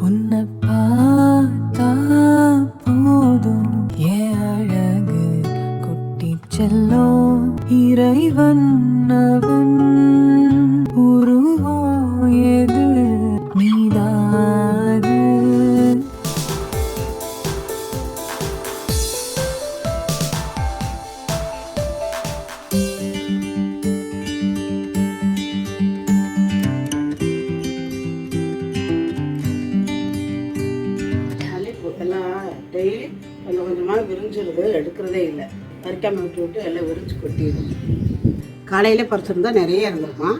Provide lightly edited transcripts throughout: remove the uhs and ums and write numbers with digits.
உன்னை பார்த்தா போதும் ஏன் அழகு கொட்டி செல்லும் இறைவன் அவன் உருவம் எது நீதாது. டெய்லி கொஞ்சம் கொஞ்சமாக விரிஞ்சிருது, எடுக்கிறதே இல்லை. பறிக்காமல் விட்டு விட்டு எல்லாம் விரிஞ்சு கொட்டிடும். காலையிலே பறிச்சிருந்தா நிறைய இருந்திருக்கும்,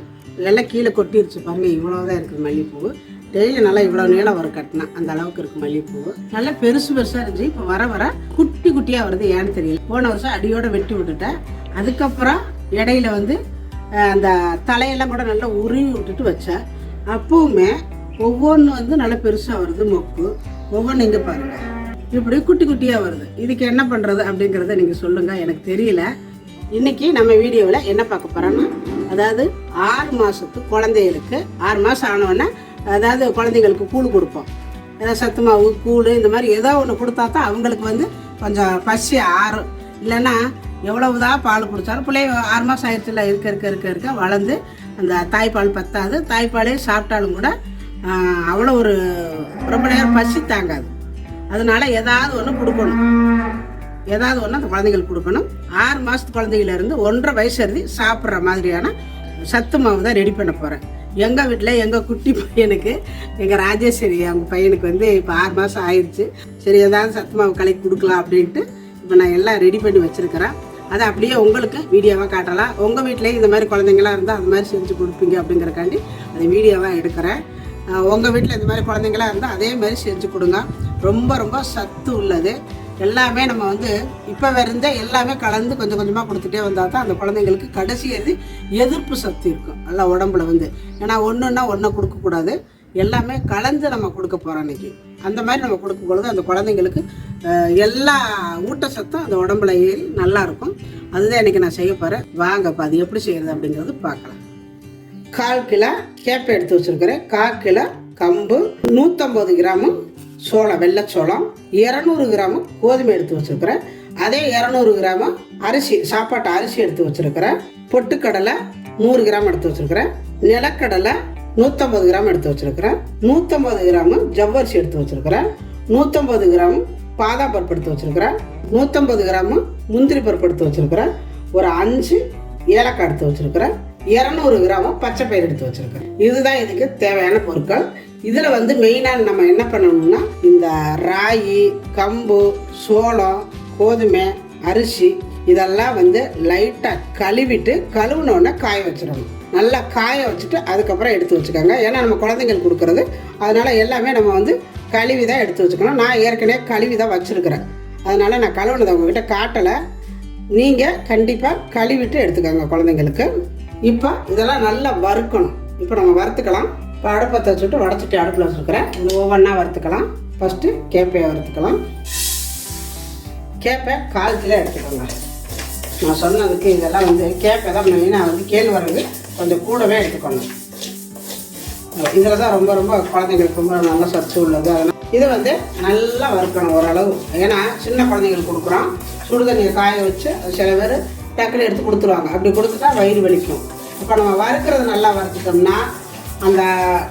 எல்லாம் கீழே கொட்டிருச்சு. பாருங்கள், இவ்வளோ தான் இருக்குது மல்லிகைப்பூ. டெய்லி நல்லா இவ்வளோ நீளம் வர கட்டினா அந்த அளவுக்கு இருக்குது மல்லிகைப்பூ. நல்லா பெருசு பெருசாக இருந்துச்சு. இப்போ வர வர குட்டி குட்டியாக வருது, ஏன்னு தெரியல. போன வருஷம் அடியோடு வெட்டி விட்டுட்டேன். அதுக்கப்புறம் இடையில வந்து அந்த தலையெல்லாம் கூட நல்லா உருவி விட்டுட்டு வச்சேன். அப்போவுமே ஒவ்வொன்று வந்து நல்லா பெருசாக வருது மொக்கு. ஒவ்வொன்று இங்கே பாருங்கள், இப்படி குட்டி குட்டியாக வருது. இதுக்கு என்ன பண்ணுறது அப்படிங்கிறத நீங்கள் சொல்லுங்கள், எனக்கு தெரியல. இன்றைக்கி நம்ம வீடியோவில் என்ன பார்க்க போகிறோன்னா, அதாவது 6 மாதத்து குழந்தைகளுக்கு 6 மாதம் ஆனோடனே, அதாவது குழந்தைங்களுக்கு கூழ் கொடுப்போம். ஏதாவது சத்து மாவு கூழ் இந்த மாதிரி ஏதோ ஒன்று கொடுத்தா தான் அவங்களுக்கு வந்து கொஞ்சம் பசி ஆறும். இல்லைன்னா எவ்வளவுதான் பால் குடித்தாலும் பிள்ளைய 6 மாதம் ஆயிடுச்சுல, இருக்க வளர்ந்து அந்த தாய்ப்பால் பத்தாது. தாய்ப்பாலே சாப்பிட்டாலும் கூட அவ்வளோ ஒரு ரொம்ப நேரம் பசி தாங்காது. அதனால ஏதாவது ஒன்று கொடுக்கணும், ஏதாவது ஒன்று அந்த குழந்தைங்களுக்கு கொடுக்கணும். 6 மாதத்து குழந்தைகளிருந்து 1.5 வயசு இருந்து சாப்பிட்ற மாதிரியான சத்து மாவு தான் ரெடி பண்ண போகிறேன். எங்கள் வீட்டில் எங்கள் குட்டி பையனுக்கு, எங்கள் ராஜேஸ்வரி அவங்க பையனுக்கு வந்து இப்போ 6 மாதம் ஆயிடுச்சு. சரி, ஏதாவது சத்து மாவு கலக்கி கொடுக்கலாம் அப்படின்ட்டு இப்போ நான் எல்லாம் ரெடி பண்ணி வச்சுருக்கிறேன். அதை அப்படியே உங்களுக்கு வீடியோவாக காட்டலாம். உங்கள் வீட்டிலேயே இந்த மாதிரி குழந்தைங்களாம் இருந்தால் அது மாதிரி செஞ்சு கொடுப்பீங்க அப்படிங்கிறக்காண்டி அதை வீடியோவாக எடுக்கிறேன். உங்கள் வீட்டில் இந்த மாதிரி குழந்தைங்களாம் இருந்தால் அதே மாதிரி செஞ்சு கொடுங்க. ரொம்ப ரொம்ப சத்து உள்ளது. எல்லாமே நம்ம வந்து இப்போ இருந்த எல்லாமே கலந்து கொஞ்சம் கொஞ்சமாக கொடுத்துட்டே வந்தால் தான் அந்த குழந்தைங்களுக்கு கடைசி எதிர்ப்பு சக்தி இருக்கும் நல்லா உடம்புல வந்து. ஏன்னா ஒன்றுன்னா ஒன்றை கொடுக்கக்கூடாது, எல்லாமே கலந்து நம்ம கொடுக்க போகிறோம் இன்றைக்கி. அந்த மாதிரி நம்ம கொடுக்கும் பொழுது அந்த குழந்தைங்களுக்கு எல்லா ஊட்டச்சத்தும் அந்த உடம்புல ஏறி நல்லாயிருக்கும். அதுதான் இன்றைக்கி நான் செய்ய போகிறேன். வாங்கப்பா அது எப்படி செய்கிறது அப்படிங்கிறது பார்க்கலாம். 1/4 கிலோ கேப்பை எடுத்து வச்சுருக்கிறேன், 1/4 கிலோ கம்பு, 150 கிராமு சோளம், வெள்ளைச்சோளம், 200 கிராமு கோதுமை எடுத்து வச்சுருக்கிறேன். அதே 200 கிராமு அரிசி, சாப்பாட்டு அரிசி எடுத்து வச்சுருக்கிறேன். பொட்டுக்கடலை 100 கிராம் எடுத்து வச்சுருக்கிறேன். நிலக்கடலை 150 கிராம் எடுத்து வச்சுருக்கிறேன். 150 கிராமு ஜவ்வரிசி எடுத்து வச்சுருக்கிறேன். 150 கிராமு பாதாம் பருப்பு எடுத்து வச்சுருக்கிறேன். 150 கிராமு முந்திரி பருப்பு எடுத்து வச்சுருக்கிறேன். ஒரு 5 ஏலக்காய் எடுத்து வச்சுருக்கிறேன். 200 கிராமு பச்சை பயிர் எடுத்து வச்சுருக்கேன். இதுதான் இதுக்கு தேவையான பொருட்கள். இதில் வந்து மெயினாக நம்ம என்ன பண்ணணும்னா, இந்த ராகி, கம்பு, சோளம், கோதுமை, அரிசி இதெல்லாம் வந்து லைட்டாக கழுவிட்டு கழுவுனோடனே காய வச்சிடணும். நல்லா காய வச்சுட்டு அதுக்கப்புறம் எடுத்து வச்சுக்கோங்க. ஏன்னா நம்ம குழந்தைங்களுக்கு கொடுக்குறது, அதனால் எல்லாமே நம்ம வந்து கழுவி தான் எடுத்து வச்சுக்கணும். நான் ஏற்கனவே கழுவி தான் வச்சுருக்கிறேன், அதனால் நான் கழுவுனதை உங்ககிட்ட காட்டலை. நீங்கள் கண்டிப்பாக கழுவிட்டு எடுத்துக்கோங்க குழந்தைங்களுக்கு. இப்போ இதெல்லாம் நல்லா வறுக்கணும். இப்போ நம்ம வறுத்துக்கலாம். இப்போ அடுப்பத்தை வச்சுட்டு வடச்சிட்டு அடுப்பில் வச்சுருக்கிறேன். இது ஒவ்வொன்றா வறுத்துக்கலாம். ஃபஸ்ட்டு கேப்பையை வறுத்துக்கலாம். கேப்பை 1/4 கிலோ எடுத்துக்கோங்க. நான் சொன்னதுக்கு இதெல்லாம் வந்து கேப்பை தான் மெயினாக வந்து கேழ்வரகு கொஞ்சம் கூடவே எடுத்துக்கணும். இதில் தான் ரொம்ப ரொம்ப குழந்தைங்களுக்கு ரொம்ப நல்ல சத்து உள்ளது. அதனால் இதை வந்து நல்லா வறுக்கணும் ஓரளவு. ஏன்னா சின்ன குழந்தைங்களுக்கு கொடுக்குறோம். சுடுதண்ணியை காய வச்சு அது சில பேர் டக்குனு எடுத்து கொடுத்துருவாங்க. அப்படி கொடுத்துட்டா வயிறு வலிக்கும். இப்போ நம்ம வறுக்கிறது நல்லா வறுத்துட்டோம்னா, அந்த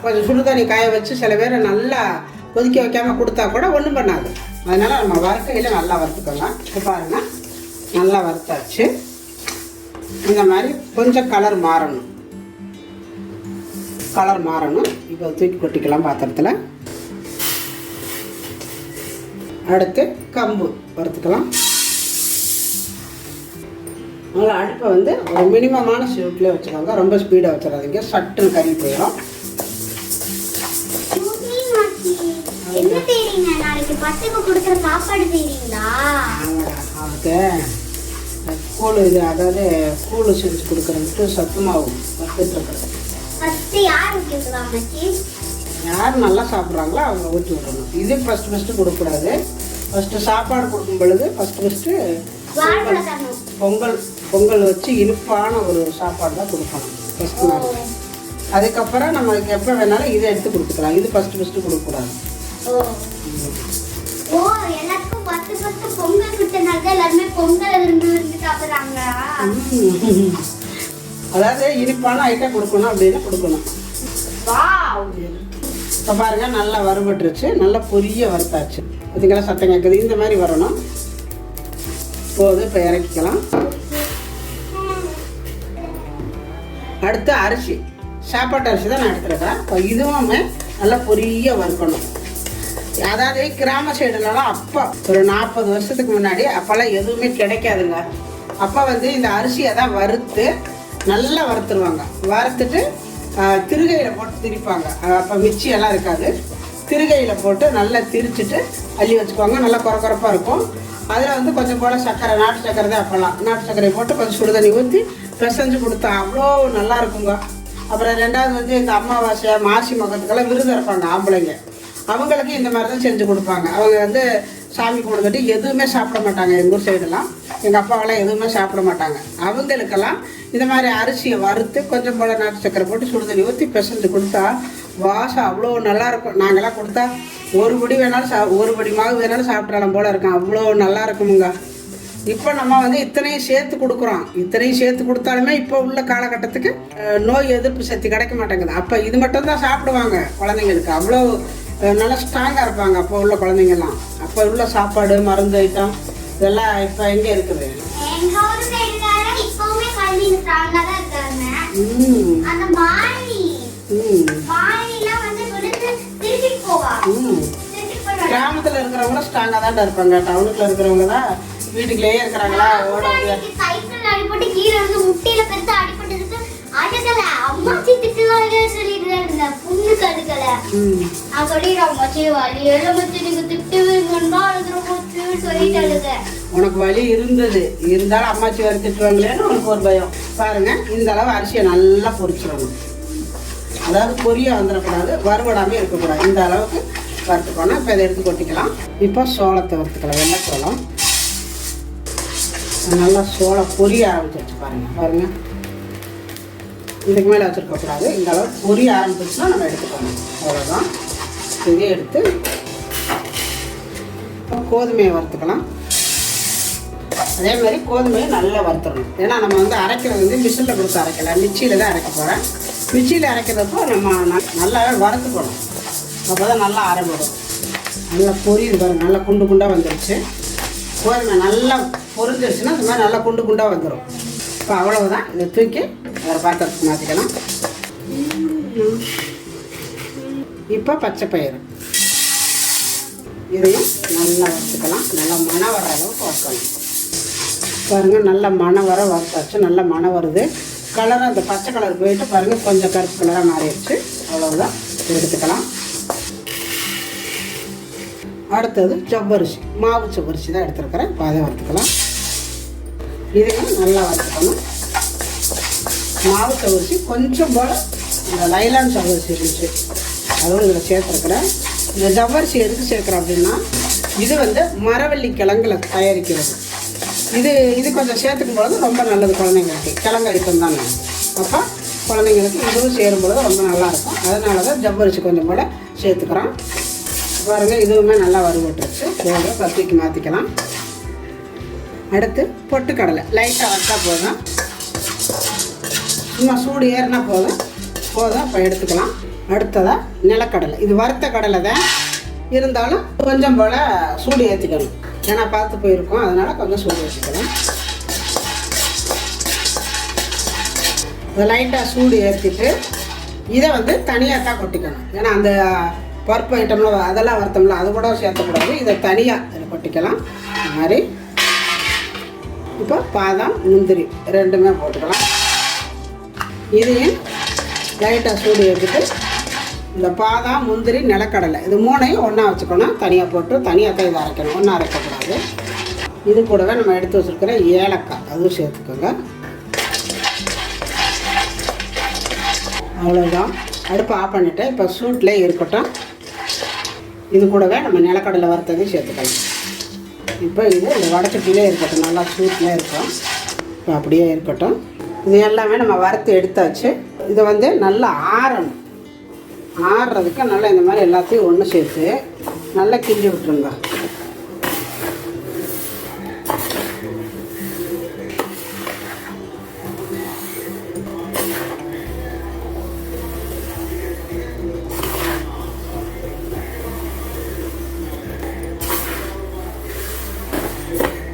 கொஞ்சம் சுடுதண்ணி காய வச்சு சில பேர் நல்லா கொதிக்க வைக்காமல் கொடுத்தா கூட ஒன்றும் பண்ணாது. அதனால் நம்ம வறுக்கையில் நல்லா வறுத்துக்கலாம். இப்போ பாருங்கள், நல்லா வறுத்தாச்சு. இந்த மாதிரி கொஞ்சம் கலர் மாறணும். இப்போ தூக்கி கொட்டிக்கலாம் பாத்திரத்தில். அடுத்து கம்பு வறுத்துக்கலாம். நல்லா அடுப்பை வந்து ஒரு மினிமமான ஸ்பீட்லேயே வச்சுக்கோங்க. ரொம்ப ஸ்பீடாக வச்சிடாதீங்க, சட்டுன்னு கறி போயிடும். அவருக்கு கூழ் இது, அதாவது கூழ் செஞ்சு கொடுக்குறதுக்கு சத்து மாவு வறுத்துட்ருக்குறது. யார் நல்லா சாப்பிட்றாங்களோ அவங்க ஊற்றி விடணும். இது ஃபஸ்ட்டு கொடுக்கக்கூடாது. ஃபஸ்ட்டு சாப்பாடு கொடுக்கும் பொழுது ஃபஸ்ட்டு பொங்கல் வச்சு இனிப்பான ஒரு சாப்பாடு தான் கொடுக்கணும் ஃபஸ்ட்டு நாள். அதுக்கப்புறம் நம்மளுக்கு எப்போ வேணாலும் இதை எடுத்து கொடுத்துக்கலாம். இது ஃபஸ்ட்டு கொடுக்கக்கூடாது. ஓ எல்லாருக்கும் ஃபஸ்ட்டு பொங்கல் கொடுத்தனால தான் எல்லாருமே பொங்கலை விரும்பி சாப்பிட்றாங்க. அதாவது இனிப்பான ஐட்டம் கொடுக்கணும் அப்படின்னு கொடுக்கணும். இப்போ பாருங்க நல்லா வறுபட்டுருச்சு, நல்லா பொரிய வறுத்தாச்சு. அதுக்கெல்லாம் சத்தம் கேட்குது. இந்த மாதிரி வரணும். போது இப்போ இறக்கிக்கலாம். அடுத்து அரிசி, சாப்பாட்டு அரிசி தான் நான் எடுத்துருக்கேன். இப்போ இதுவுமே நல்லா பொரிய வறுக்கணும். அதாவது கிராம சைடுலலாம் அப்போ ஒரு 40 வருஷத்துக்கு முன்னாடி அப்போல்லாம் எதுவுமே கிடைக்காதுங்க. அப்போ வந்து இந்த அரிசியை தான் வறுத்து நல்லா வறுத்துருவாங்க. வறுத்துட்டு திருகையில் போட்டு திரிப்பாங்க. அப்போ மிச்சியெல்லாம் இருக்காது. திருகையில் போட்டு நல்லா திரிச்சிட்டு அள்ளி வச்சுக்குவாங்க. நல்லா குறப்பாக இருக்கும். அதில் வந்து கொஞ்சம் போல் சர்க்கரை, நாட்டு சர்க்கரை தான் அப்போல்லாம். நாட்டு சர்க்கரை போட்டு கொஞ்சம் சுடு தண்ணி ஊற்றி பிசைஞ்சு கொடுத்தா அவ்வளோ நல்லா இருக்குங்க. அப்புறம் ரெண்டாவது வந்து இந்த அமாவாசை மாசி மகத்துக்கெல்லாம் விருது இருப்பாங்க ஆம்பளைங்க. அவங்களுக்கு இந்த மாதிரி தான் செஞ்சு கொடுப்பாங்க. அவங்க வந்து சாமி கும்பிட்டுட்டு எதுவுமே சாப்பிட மாட்டாங்க. எங்கள் ஊர் சைடெல்லாம் எங்கள் அப்பாவெல்லாம் எதுவுமே சாப்பிட மாட்டாங்க. அவங்களுக்கெல்லாம் இந்த மாதிரி அரிசியை வறுத்து கொஞ்சம் போல் நாட்டு சக்கரை போட்டு சுடுதண்ணி ஊற்றி பிசைஞ்சு கொடுத்தா வாசம் அவ்வளோ நல்லாயிருக்கும். நாங்கள்லாம் கொடுத்தா ஒரு படி வேணாலும் ஒரு படி மாவு வேணாலும் சாப்பிட்றாலும் போல் இருக்கும். அவ்வளோ நல்லா இருக்குமுங்க. இப்போ நம்ம வந்து இத்தனையும் சேர்த்து கொடுக்குறோம். இத்தனையும் சேர்த்து கொடுத்தாலுமே இப்போ உள்ள காலகட்டத்துக்கு நோய் எதிர்ப்பு சக்தி கிடைக்க மாட்டேங்குது. அப்போ இது மட்டும் தான் சாப்பிடுவாங்க குழந்தைங்களுக்கு. அவ்வளோ நல்லா ஸ்ட்ராங்காக இருப்பாங்க அப்போ உள்ள குழந்தைங்கள்லாம். அப்போ உள்ள சாப்பாடு, மருந்து ஐட்டம் இதெல்லாம் இப்போ எங்கே இருக்குது? கிராமத்தில் இருக்கிறவங்க ஸ்ட்ராங்காக தான் இருப்பாங்க. டவுனுக்குள்ள இருக்கிறவங்க தான் வீட்டுக்குள்ளேயே இருக்கிறாங்களா ஓட முடியாது. உனக்கு வலி இருந்தது இருந்தாலும் அம்மாச்சி வரை திட்டுவாங்களேன்னு உனக்கு ஒரு பயம். பாருங்க இந்த அளவு அரிசியை நல்லா பொரிச்சிடணும். அதாவது பொரிய வந்துடக்கூடாது, வறுபடாமே இருக்கக்கூடாது. இந்த அளவுக்கு வறுத்துக்கணும். இப்போ இதை எடுத்து கொட்டிக்கலாம். இப்போ சோளத்தை வறுத்துக்கலாம். வெள்ளை சோளம் நல்லா சோளம் பொரிய ஆரம்பிச்சிருச்சு. பாருங்க இதுக்கு மேலே வச்சுருக்கக்கூடாது. இந்த அளவு பொரிய ஆரம்பிச்சுன்னா நம்ம எடுத்துக்கணும். அவ்வளோதான். இதை எடுத்து கோதுமையை வறுத்துக்கலாம். அதே மாதிரி கோதுமையை நல்லா வறுத்துடணும். ஏன்னா நம்ம வந்து அரைக்கிறது வந்து மிஷினில் கொடுத்து அரைக்கல, மிக்சியில் தான் அரைக்க போகிறேன். மிக்சியில் அரைக்கிறப்போ நம்ம நல்லாவே வறுத்துக்கணும். அப்போ தான் நல்லா அரைப்படும். நல்லா பொரியுது பாருங்கள். நல்லா குண்டு குண்டாக வந்துடுச்சு. கோதுமை நல்லா பொரிஞ்சிருச்சுன்னா இந்த மாதிரி நல்லா குண்டு குண்டாக வந்துடும். இப்போ அவ்வளவுதான். இதை தூக்கி வேறு பாத்திரத்துக்கு மாற்றிக்கலாம். இப்போ பச்சை பயிறு இதையும் நல்லா வறுத்துக்கலாம். நல்லா மணம் வர அளவுக்கு வறுக்கணும். பாருங்கள் நல்லா மணம் வர வறுத்தாச்சு. நல்லா மணம் வருது. கலராக அந்த பச்சை கலர் போயிட்டு பாருங்கள் கொஞ்சம் கருப்பு கலராக மாறிடுச்சு. அவ்வளவுதான். எடுத்துக்கலாம். அடுத்தது ஜவ்வரிசி, மாவு ஜவ்வரிசி தான் எடுத்துருக்கிறேன். இப்போ அதை வறுத்துக்கலாம். இதையும் நல்லா வறுத்துக்கணும். மாவு ஜவ்வரிசி கொஞ்சம் போல் இந்த லைலான் ஜவ்வரிசி இருந்துச்சு, அதுவும் இதில் சேர்த்துருக்குறேன். இந்த ஜவ்வரிசி எதுக்கு சேர்க்குறோம் அப்படின்னா இது வந்து மரவள்ளி கிழங்குல தயாரிக்கிறது. இது கொஞ்சம் சேர்த்துக்கும் பொழுது ரொம்ப நல்லது குழந்தைங்களுக்கு. கிழங்கு அடிப்பம் தானே. அப்போ குழந்தைங்களுக்கு இதுவும் சேரும்பொழுது ரொம்ப நல்லாயிருக்கும். அதனால தான் ஜவ்வரிசி கொஞ்சம் போல் சேர்த்துக்கிறோம். பாருங்கள் இதுவுமே நல்லா வறுபட்டுருச்சு. போதும். கத்திக்கு மாற்றிக்கலாம். அடுத்து பொட்டுக்கடலை லைட்டாக வச்சா போதும். சும்மா சூடு ஏறினா போதும். இப்போ எடுத்துக்கலாம். அடுத்ததாக நிலக்கடலை. இது வறுத்த கடலை தான் இருந்தாலும் கொஞ்சம் போல் சூடு ஏற்றிக்கணும். ஏன்னா பார்த்து போயிருக்கோம், அதனால் கொஞ்சம் சூடு ஏற்றிக்கலாம். இதை லைட்டாக சூடு ஏற்றிட்டு இதை வந்து தனியாக தான் கொட்டிக்கணும். ஏன்னா அந்த பருப்பு ஐட்டம்லாம் அதெல்லாம் வறுத்தோம்ல, அது கூட சேர்த்தக்கூடாது. இதை தனியாக இதில் கொட்டிக்கலாம். இந்த மாதிரி இப்போ பாதாம், முந்திரி ரெண்டுமே போட்டுக்கலாம். இதையும் லைட்டாக சூடு ஏற்றிட்டு இந்த பாதாம், முந்திரி, நிலக்கடலை இது மூணையும் ஒன்றா வச்சுக்கணும். தனியாக போட்டு தனியாக தான் இதை அரைக்கணும், ஒன்றா அரைக்கக்கூடாது. இது கூடவே நம்ம எடுத்து வச்சுருக்கிற ஏலக்காய் அதுவும் சேர்த்துக்கோங்க. அவ்வளோதான். அடுப்பு ஆஃப் பண்ணிவிட்டேன். இப்போ சூட்லேயே இருக்கட்டும். இது கூடவே நம்ம நிலக்கடலை வறுத்ததையும் சேர்த்துக்கலாம். இப்போ இது இந்த வடச்சட்டிலே இருக்கட்டும். நல்லா சூட்லேயே இருக்கும். இப்போ அப்படியே இருக்கட்டும். இது எல்லாமே நம்ம வறுத்து எடுத்தாச்சு. இதை வந்து நல்லா ஆறணும். ஆறுறதுக்கு நல்லா இந்த மாதிரி எல்லாத்தையும் ஒன்று சேர்த்து நல்லா கிண்டி விட்டுருங்க.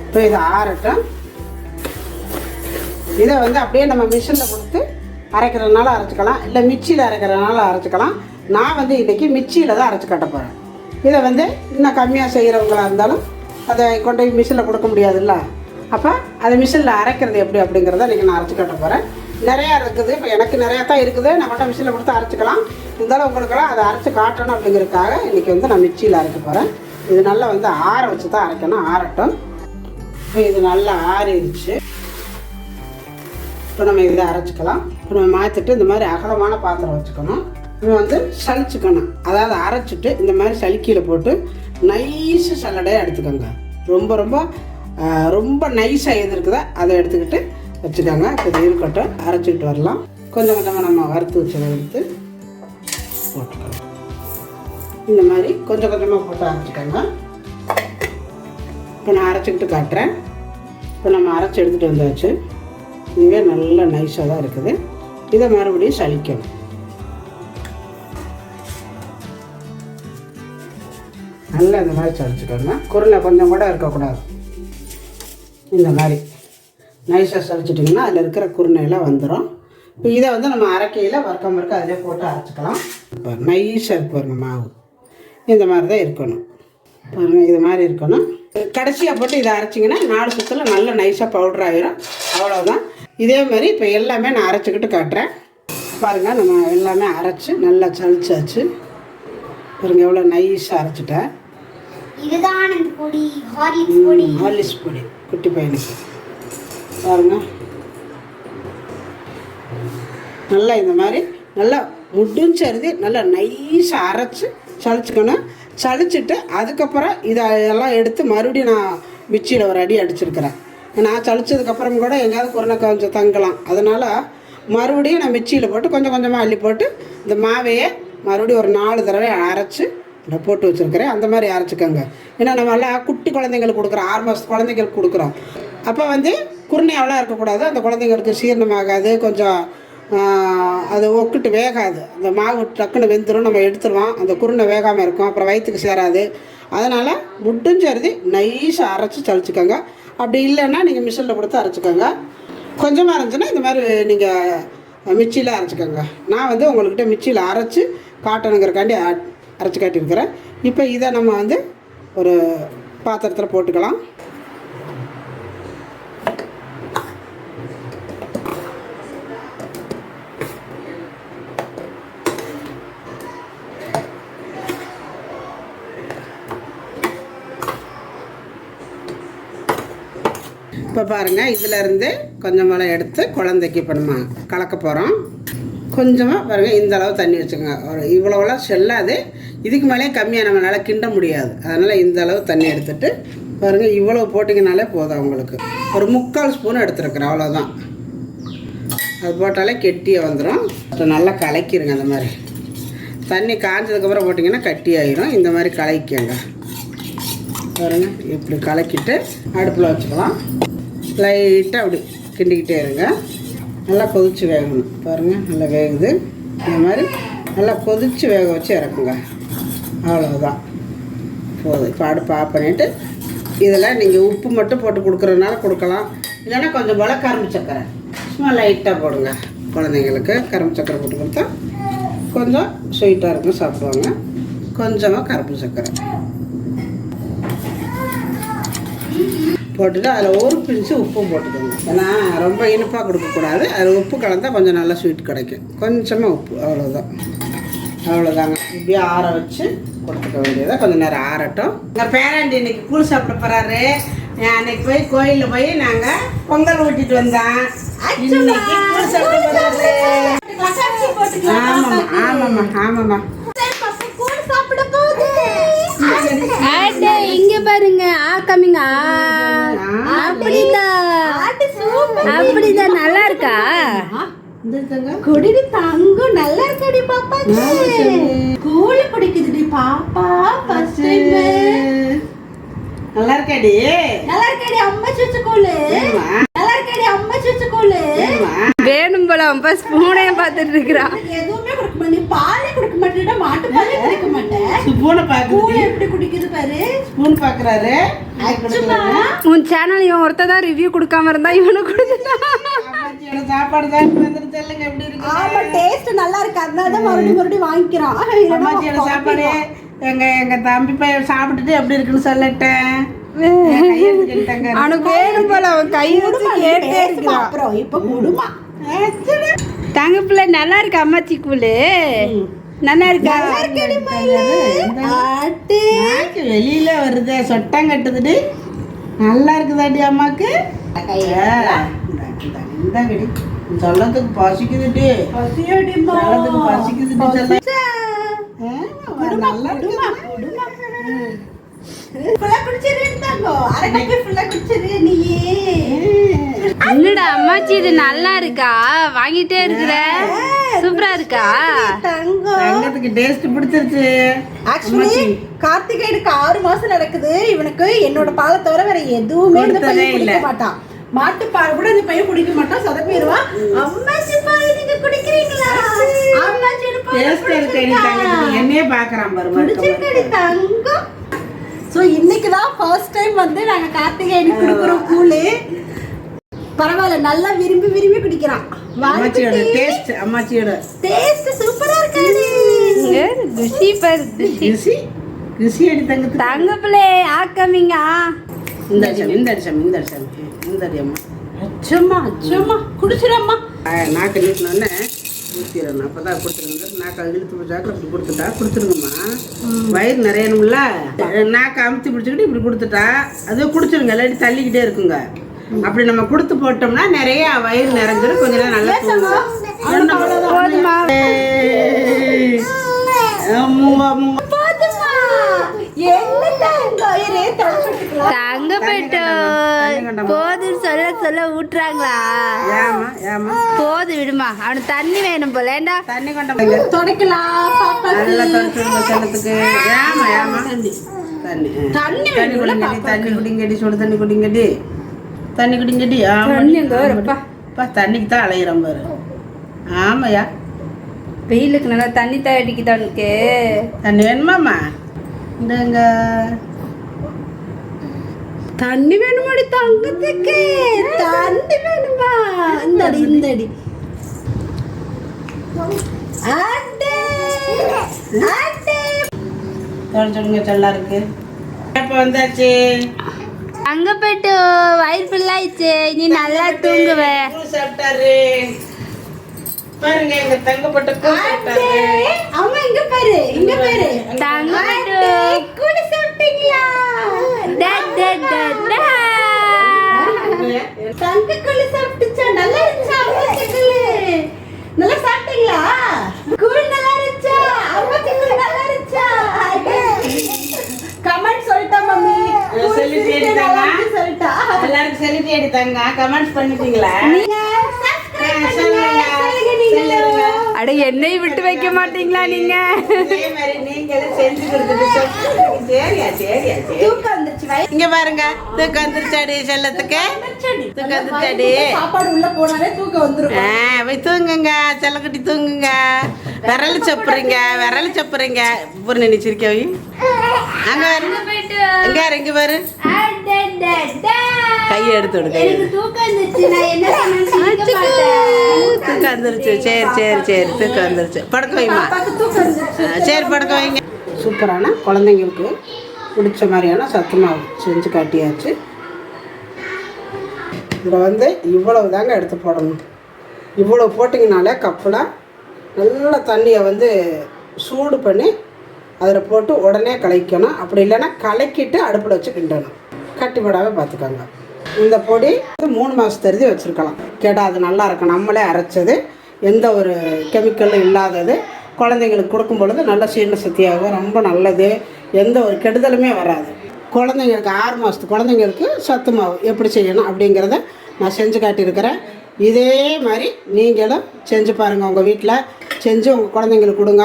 இப்போ இதை ஆறட்டும். இதை வந்து அப்படியே நம்ம மிஷினில் கொடுத்து அரைக்கிறதுனால அரைச்சிக்கலாம், இல்லை மிக்சியில் அரைக்கிறதுனால அரைச்சிக்கலாம். நான் வந்து இன்றைக்கி மிக்சியில் தான் அரைச்சி கட்ட போகிறேன். இதை வந்து இன்னும் கம்மியாக செய்கிறவங்களாக இருந்தாலும் அதை கொண்டு போய் மிஷினில் கொடுக்க முடியாதுல்ல. அப்போ அதை மிஷினில் அரைக்கிறது எப்படி அப்படிங்கிறத இன்றைக்கி நான் அரைச்சி கட்ட போகிறேன். நிறையா இருக்குது. இப்போ எனக்கு நிறையா தான் இருக்குது. நான் மட்டும் மிஷினில் கொடுத்து அரைச்சிக்கலாம். இருந்தாலும் உங்களுக்கெல்லாம் அதை அரைச்சி காட்டணும் அப்படிங்கிறதுக்காக இன்றைக்கி வந்து நான் மிக்சியில் அரைக்க போகிறேன். இது நல்லா வந்து ஆற வச்சு தான் அரைக்கணும். ஆறட்டும். இப்போ இது நல்லா ஆறிடுச்சு. இப்போ நம்ம இதை அரைச்சிக்கலாம். இப்போ நம்ம மாற்றிட்டு இந்த மாதிரி அகலமான பாத்திரம் வச்சுக்கணும். நம்ம வந்து சளிச்சுக்கணும். அதாவது அரைச்சிட்டு இந்த மாதிரி சளிக்கையில் போட்டு நைஸு சல்லடையாக எடுத்துக்கோங்க. ரொம்ப ரொம்ப ரொம்ப நைஸாக எது இருக்குதோ அதை எடுத்துக்கிட்டு வச்சுக்கோங்க. இப்போ இது இருக்கட்டும், அரைச்சிக்கிட்டு வரலாம். கொஞ்சம் கொஞ்சமாக நம்ம வறுத்து வச்சதை எடுத்து போட்டுக்கலாம். இந்த மாதிரி கொஞ்சம் கொஞ்சமாக போட்டு அரைச்சிக்கோங்க. இப்போ நான் அரைச்சிக்கிட்டு காட்டுறேன். இப்போ நம்ம அரைச்சி எடுத்துகிட்டு வந்தாச்சு. இதுவே நல்ல நைஸாக தான் இருக்குது. இதை மறுபடியும் சலிக்கணும். நல்லா இந்த மாதிரி சலிச்சுக்கோங்க. குருணை கொஞ்சம் கூட இருக்கக்கூடாது. இந்த மாதிரி நைஸாக சலிச்சிட்டிங்கன்னா அதில் இருக்கிற குருணையெல்லாம் வந்துடும். இப்போ இதை வந்து நம்ம அரைக்கையில் வறுக்க மறுக்க அதிலே போட்டு அரைச்சிக்கலாம். இப்போ நைஸாக இருக்கு பாருங்க மாவு. இந்த மாதிரி தான் இருக்கணும் பாருங்கள். இது மாதிரி இருக்கணும். கடைசியாக போட்டு இதை அரைச்சிங்கன்னா 4 சுற்றில் நல்ல நைஸாக பவுடர் ஆகிரும். அவ்வளோதான். இதே மாதிரி இப்போ எல்லாமே நான் அரைச்சிக்கிட்டு காட்டுறேன். பாருங்கள், நம்ம எல்லாமே அரைச்சி நல்லா சளிச்சாச்சு. பாருங்கள் எவ்வளோ நைஸாக அரைச்சிட்டேன். ஹார்லிக்ஸ் பொடி குட்டி பையனுக்கு பாருங்கள். நல்லா இந்த மாதிரி நல்லா முடிஞ்சருது நல்லா நைஸாக அரைச்சி சளிச்சுக்கணும். சளிச்சுட்டு அதுக்கப்புறம் இதெல்லாம் எடுத்து மறுபடியும் நான் மிக்சியில் ஒரு அடி அடிச்சிருக்கிறேன். நான் சளிச்சதுக்கப்புறம் கூட எங்கேயாவது குருணை கொஞ்சம் தங்கலாம். அதனால் மறுபடியும் நான் மிக்சியில் போட்டு கொஞ்சம் கொஞ்சமாக அள்ளி போட்டு இந்த மாவையே மறுபடியும் ஒரு 4 தடவை அரைச்சி நான் போட்டு வச்சுருக்கிறேன். அந்த மாதிரி அரைச்சிக்கோங்க. ஏன்னா நம்ம எல்லாம் குட்டி குழந்தைங்களுக்கு கொடுக்குறோம், 6 மாதத்து குழந்தைங்களுக்கு கொடுக்குறோம். அப்போ வந்து குருணை அவ்வளோ இருக்கக்கூடாது. அந்த குழந்தைங்களுக்கு சீரணமாகாது, கொஞ்சம் அது ஒக்கிட்டு வேகாது. அந்த மாவு டக்குன்னு வெந்துடும், நம்ம எடுத்துருவோம். அந்த குருணை வேகாமல் இருக்கும், அப்புறம் வயிற்றுக்கு சேராது. அதனால் முடிஞ்சருதி நைஸாக அரைச்சி சளிச்சுக்கோங்க. அப்படி இல்லைன்னா நீங்கள் மிஷினில் கொடுத்து அரைச்சிக்கோங்க. கொஞ்சமாக இருந்துச்சுன்னா இந்த மாதிரி நீங்கள் மிக்சியில் அரைச்சிக்கோங்க. நான் வந்து உங்கள்கிட்ட மிக்சியில் அரைச்சி காட்டணுங்கிறக்காண்டி அரைச்சி காட்டியிருக்கிறேன். இப்போ இதை நம்ம வந்து ஒரு பாத்திரத்தில் போட்டுக்கலாம். இப்போ பாருங்கள், இதிலேருந்து கொஞ்சம் மழை எடுத்து குழந்தைக்கு இப்போ நம்ம கலக்க போகிறோம். கொஞ்சமாக பாருங்கள், இந்த அளவு தண்ணி வச்சுக்கோங்க. இவ்வளோலாம் செல்லாது. இதுக்கு மேலே கம்மியாக நம்மளால் கிண்ட முடியாது. அதனால் இந்த அளவு தண்ணி எடுத்துகிட்டு பாருங்கள், இவ்வளோ போட்டிங்கனாலே போதும். உங்களுக்கு ஒரு 3/4 ஸ்பூன் எடுத்துருக்குறேன், அவ்வளோதான். அது போட்டாலே கெட்டியாக வந்துடும். நல்லா கலக்கிடுங்க. அந்த மாதிரி தண்ணி காஞ்சதுக்கப்புறம் போட்டிங்கன்னா கட்டி ஆகிடும். இந்த மாதிரி கலக்கிங்க பாருங்கள். இப்படி கலக்கிட்டு அடுப்பில் வச்சுக்கலாம். லைட்டாக அப்படி கிண்டிக்கிட்டே இருங்க. நல்லா கொதித்து வேகணும். பாருங்கள், நல்லா வேகுது. இந்த மாதிரி நல்லா கொதித்து வேக வச்சு இறக்குங்க. அவ்வளோதான், போதும். இப்போ அடுப்பு ஆஃப் பண்ணிவிட்டு இதில் நீங்கள் உப்பு மட்டும் போட்டு கொடுக்குறதுனால கொடுக்கலாம். இல்லைன்னா கொஞ்சம் போல் கரும்பு சக்கரை சும்மா லைட்டாக போடுங்க. குழந்தைங்களுக்கு கரும்பு சக்கரை போட்டு கொடுத்தா கொஞ்சம் ஸ்வீட்டாக இருக்கும், சாப்பிடுவாங்க. கொஞ்சமாக கரும்பு சக்கரை போட்டுட்டு அதில் ஒரு பிஞ்சு உப்பும் போட்டுக்கோங்க. ஏன்னா ரொம்ப இனிப்பாக கொடுக்கக்கூடாது. அதில் உப்பு கலந்தால் கொஞ்சம் நல்லா ஸ்வீட் கிடைக்கும். கொஞ்சமாக உப்பு, அவ்வளோதான். அவ்வளோதாங்க. இப்படியே ஆற வச்சு கொடுத்துக்க வேண்டியதாக. கொஞ்சம் நேரம் ஆறட்டும். எங்கள் பேரண்டி இன்னைக்கு கூழ் சாப்பிட போகிறாரு. அன்னைக்கு போய் கோயிலில் போய் நாங்கள் பொங்கல் ஊட்டிட்டு வந்தேன். இன்னைக்கு கூழ் சாப்பிட போகிறாரு. ஆமாம்மா ஆமாம்மா ஆமாம்மா. இங்க பாருங்க, அப்படிதான் அப்படிதான் நல்லா இருக்கா? குடிடி தங்கம் நல்லா இருக்காடி பாப்பா. கூழ் குடிக்குதுடி பாப்பா. First time. நல்லா இருக்காடி. நல்லா இருக்காடி அம்மா சுச்சு கூழு. நல்லா இருக்காடி அம்மா சுச்சு கூழு. வேணும் போல அம்மா ஸ்பூனே பார்த்துட்டு இருக்கறா. எதுவுமே கொடுக்க மாட்டே. பாலே கொடுக்க மாட்டேடா. மாட்டு பாலே குடிக்க மாட்டேன். ஸ்பூனை பாக்குது. கூழ் எப்படி குடிக்குது பாரு. ஸ்பூன் பாக்குறாரு. உன் சேனல் இவன் ஒருத்த தான் ரிவ்யூ கொடுக்காம இருந்தா இவனுக்கு கொடுத்துட்டான். அம்மாச்சியோட சாப்பாடு தான் வந்துட்டு சொல்லுங்க எப்படி இருக்கு. ஆமா டேஸ்ட் நல்லா இருக்கு. அதனால தான் மறுபடியும் வாங்கிக்கிறான். அம்மாச்சியோட சாப்பாடு எங்க தம்பி பையன் சாப்பிட்டுட்டு எப்படி இருக்குன்னு சொல்லட்டேன். அவனுக்கு வேணும் போல அவன் கை வச்சு கேட்டே இருக்கான். அப்புறம் இப்ப குடுமா தங்க பிள்ளை நல்லா இருக்கு. அம்மாச்சி கூழு நல்லா இருக்கா? வெளியில வருது சொட்டம் கட்டுதுடி. நல்லா இருக்குதாடி அம்மாக்கு. சொல்லத்துக்கு பசிக்குதுடி. சொல்லத்துக்கு பசிக்குதுடி. நல்லா என்னடா அம்மாச்சி இது நல்லா இருக்கா? வாங்கிட்டே இருக்கிற. சூப்பரா இருக்கா? தங்கத்துக்கு டேஸ்ட் பிடிச்சிருச்சு. ஆக்சுவலி கார்த்திகேயனுக்கு 6 மாசம் நடக்குது. இவனுக்கு என்னோட பாலை தவிர வேற எதுவுமே இந்த பையன் குடிக்க மாட்டான். மாட்டு பால் கூட இந்த பையன் குடிக்க மாட்டான். சொதப்பிடுவான். அம்மாச்சி பால் நீங்க குடிக்கிறீங்களா? அம்மாச்சி பால் என்னையே பாக்குறான் பாரு தங்கம். ஸோ இன்னைக்கு தான் ஃபர்ஸ்ட் டைம் வந்து நாங்கள் கார்த்திகேயனுக்கு கொடுக்குறோம் கூழ். பரவாயில்ல நல்லா விரும்பி விரும்பி குடிக்கிறான். அம்மாச்சியோட டேஸ்ட் அம்மாச்சியோட டேஸ்ட் சூப்பரா இருக்காது. குஷி பர் குஷி குஷி அடி தங்க தங்க பிள்ளை ஆக்கமிங்க. இந்த அடிச்சம் அம்மா அச்சம்மா அச்சம்மா குடிச்சிடம்மா. நாக்கு நீட்டினோடனே ஊற்றிடணும். அப்போ தான் கொடுத்துருங்க. நாக்கு இழுத்து பிடிச்சாக்க இப்படி கொடுத்துட்டா கொடுத்துருங்கம்மா. வயிறு நிறையணும்ல. நாக்கு அமுத்தி பிடிச்சிக்கிட்டு இப்படி கொடுத்துட்டா அதுவே குடிச்சிருங்க. இல்லாட்டி தள்ளிக்கிட்டே இருக்குங்க. அப்படி நம்ம கொடுத்து போட்டோம்னா நிறைய வயிறு நிறைஞ்சிடும். கொஞ்ச நேரம் நல்லா தங்க போயிட்டு போதும் சொல்ல சொல்ல ஊட்டுறாங்களா? போது விடுமா. அவனுக்கு தண்ணி வேணும் போலேண்டா. தண்ணி கொண்ட துடைக்கலாம். தண்ணி குடிங்கடி. சுடு தண்ணி குடிங்கடி. தண்ணி குடிங்கடி. தண்ணிக்கு தான் அலையிறோம் பாரு. ஆமாயா வெயிலுக்கு நல்லா தண்ணி அடிக்குதானுக்கு. தண்ணி வேணுமாம்மா? இந்தங்க தண்ணி வேணுமாடி தங்கத்துக்கு. தண்ணி வேணுமா? இந்தடி இந்தடி. சொல்லுங்க நல்லா இருக்கு. இப்போ வந்தாச்சு. அங்க போயிட்டு வயிறு ஃபுல்லாயிடுச்சு. நீ நல்லா தூங்குவ. சாப்பிட்டாரு பாருங்க. எங்க தங்கப்பட்ட அம்மா இங்க பாரு இங்க பாரு. தங்கப்பட்டு கூடி சாப்பிட்டீங்களா? தங்க கூழ் சாப்பிட்டுச்சா? நல்லா இருந்துச்சா? நல்லா சாப்பிட்டீங்களா? கூழ் நல்லா இருந்துச்சா? அம்மாச்சி கூழ் நல்லா இருந்துச்சா? கமெண்ட் சொல்லிட்டா மம்மி. சொல்லிட்டா எல்லாரும் செலிபிரேட் எடுத்தாங்க. கமெண்ட்ஸ் பண்ணிட்டீங்களா? அட என்னை விட்டு வைக்க மாட்டீங்களா நீங்க? இங்க பாருங்க தூக்கம் வந்துருச்சாடி. செல்லத்துக்கு தூக்கம் வந்துருச்சாடி. சாப்பாடு உள்ள போனாலே தூக்கம் வந்துரும். போய் தூங்குங்க செல்லக்குட்டி தூங்குங்க. விரல் சப்புறீங்க பூர்ணி நிச்சிருக்க. அங்க பாரு இங்க பாரு. கையை எடுத்து விடு. தூக்கம் வந்துருச்சு. சரி தூக்கம் வந்துருச்சு. படுக்க வைமா. சரி படுக்க வைங்க. சூப்பரான குழந்தைங்களுக்கு பிடிச்ச மாதிரியான சத்து மாவு செஞ்சு காட்டியாச்சு. இதில் வந்து இவ்வளவு தாங்க எடுத்து போடணும். இவ்வளோ போட்டிங்கனாலே கப்பில் நல்லா தண்ணியை வந்து சூடு பண்ணி அதில் போட்டு உடனே கலக்கணும். அப்படி இல்லைன்னா கலக்கிட்டு அடுப்பில் வச்சு கிண்டணும். கட்டிப்படாமல் பார்த்துக்கோங்க. இந்த பொடி 3 மாதம் வச்சுருக்கலாம். கேட்டால் அது நல்லா இருக்கும். நம்மளே அரைச்சது, எந்த ஒரு கெமிக்கலும் இல்லாதது. குழந்தைங்களுக்கு கொடுக்கும் பொழுது நல்ல சீரண சக்தியாகும். ரொம்ப நல்லது. எந்த ஒரு கெடுதலுமே வராது. குழந்தைங்களுக்கு 6 மாதத்து குழந்தைங்களுக்கு சத்து மாவு எப்படி செய்யணும் அப்படிங்கிறத நான் செஞ்சு காட்டியிருக்கிறேன். இதே மாதிரி நீங்களும் செஞ்சு பாருங்கள், உங்கள் வீட்டில் செஞ்சு உங்கள் குழந்தைங்களுக்கு கொடுங்க.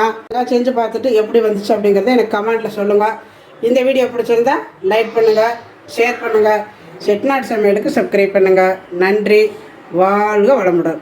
செஞ்சு பார்த்துட்டு எப்படி வந்துச்சு அப்படிங்கிறத எனக்கு கமெண்ட்டில் சொல்லுங்கள். இந்த வீடியோ பிடிச்சிருந்தா லைக் பண்ணுங்கள், ஷேர் பண்ணுங்கள், செட்டிநாடு சமையலுக்கு சப்ஸ்கிரைப் பண்ணுங்கள். நன்றி. வாழ்க வளமுடன்.